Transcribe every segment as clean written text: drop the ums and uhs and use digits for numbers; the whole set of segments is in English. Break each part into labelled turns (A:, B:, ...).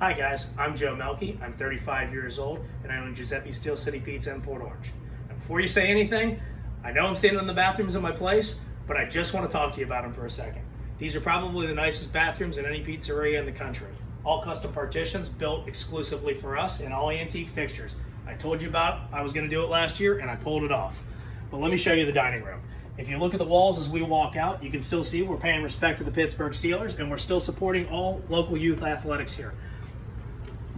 A: Hi guys, I'm Joe Mialki. I'm 35 years old and I own Giuseppe Steel City Pizza in Port Orange. And before you say anything, I know I'm standing in the bathrooms of my place, but I just want to talk to you about them for a second. These are probably the nicest bathrooms in any pizzeria in the country. All custom partitions built exclusively for us and all antique fixtures. I told you about I was going to do it last year and I pulled it off. But let me show you the dining room. If you look at the walls as we walk out, you can still see we're paying respect to the Pittsburgh Steelers and we're still supporting all local youth athletics here.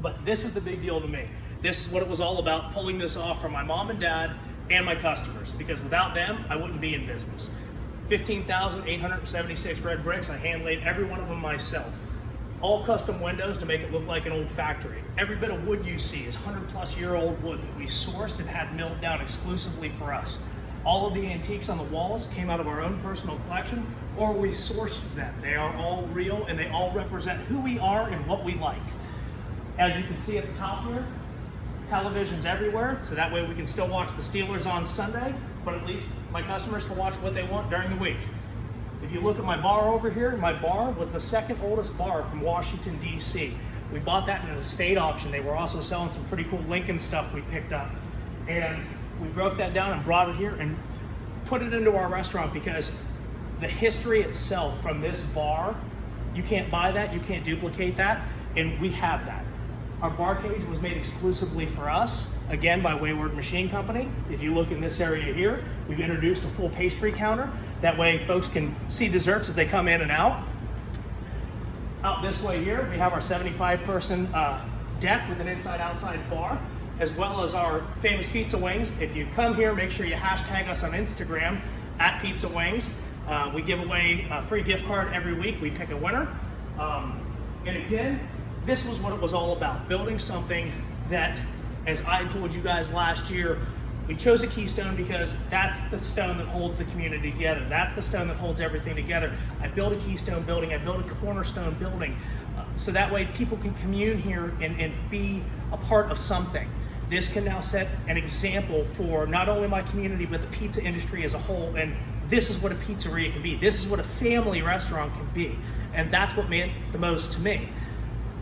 A: But this is the big deal to me. This is what it was all about, pulling this off for my mom and dad and my customers, because without them, I wouldn't be in business. 15,876 red bricks, I hand laid every one of them myself. All custom windows to make it look like an old factory. Every bit of wood you see is 100-plus-year-old wood that we sourced and had milled down exclusively for us. All of the antiques on the walls came out of our own personal collection, or we sourced them. They are all real and they all represent who we are and what we like. As you can see at the top here, televisions everywhere, so that way we can still watch the Steelers on Sunday, but at least my customers can watch what they want during the week. If you look at my bar over here, my bar was the second oldest bar from Washington, D.C. We bought that in an estate auction. They were also selling some pretty cool Lincoln stuff we picked up. And we broke that down and brought it here and put it into our restaurant because the history itself from this bar, you can't buy that, you can't duplicate that, and we have that. Our bar cage was made exclusively for us, again by Wayward Machine Company. If you look in this area here, we've introduced a full pastry counter. That way folks can see desserts as they come in and out. Out this way here, we have our 75-person deck with an inside-outside bar, as well as our famous pizza wings. If you come here, make sure you hashtag us on Instagram at Pizza Wings. We give away a free gift card every week. We pick a winner. And again, this was what it was all about, building something that, as I told you guys last year, we chose a keystone because that's the stone that holds the community together. That's the stone that holds everything together. I built a keystone building, I built a cornerstone building, so that way people can commune here and be a part of something. This can now set an example for not only my community, but the pizza industry as a whole, and this is what a pizzeria can be. This is what a family restaurant can be, and that's what meant the most to me.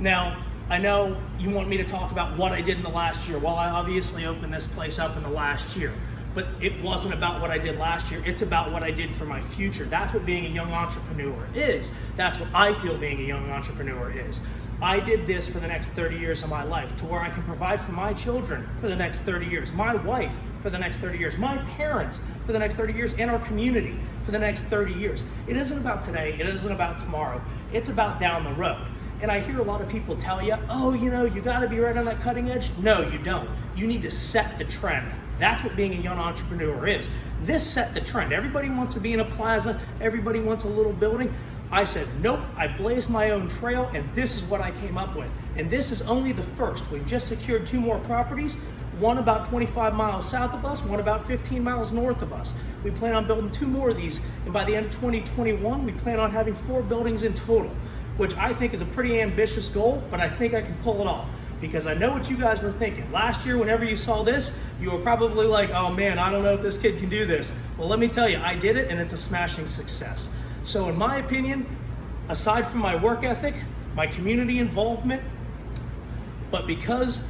A: Now, I know you want me to talk about what I did in the last year. Well, I obviously opened this place up in the last year, but it wasn't about what I did last year. It's about what I did for my future. That's what being a young entrepreneur is. That's what I feel being a young entrepreneur is. I did this for the next 30 years of my life to where I can provide for my children for the next 30 years, my wife for the next 30 years, my parents for the next 30 years, and our community for the next 30 years. It isn't about today. It isn't about tomorrow. It's about down the road. And I hear a lot of people tell you, oh, you know, you got to be right on that cutting edge. No, you don't. You need to set the trend. That's what being a young entrepreneur is. This set the trend. Everybody wants to be in a plaza. Everybody wants a little building. I said, nope, I blazed my own trail, and this is what I came up with. And this is only the first. We've just secured 2 more properties, one about 25 miles south of us, one about 15 miles north of us. We plan on building 2 more of these, and by the end of 2021, we plan on having 4 buildings in total, which I think is a pretty ambitious goal, but I think I can pull it off because I know what you guys were thinking. Last year, whenever you saw this, you were probably like, oh man, I don't know if this kid can do this. Well, let me tell you, I did it and it's a smashing success. So in my opinion, aside from my work ethic, my community involvement, but because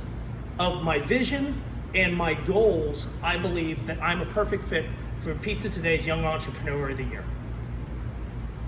A: of my vision and my goals, I believe that I'm a perfect fit for Pizza Today's Young Entrepreneur of the Year.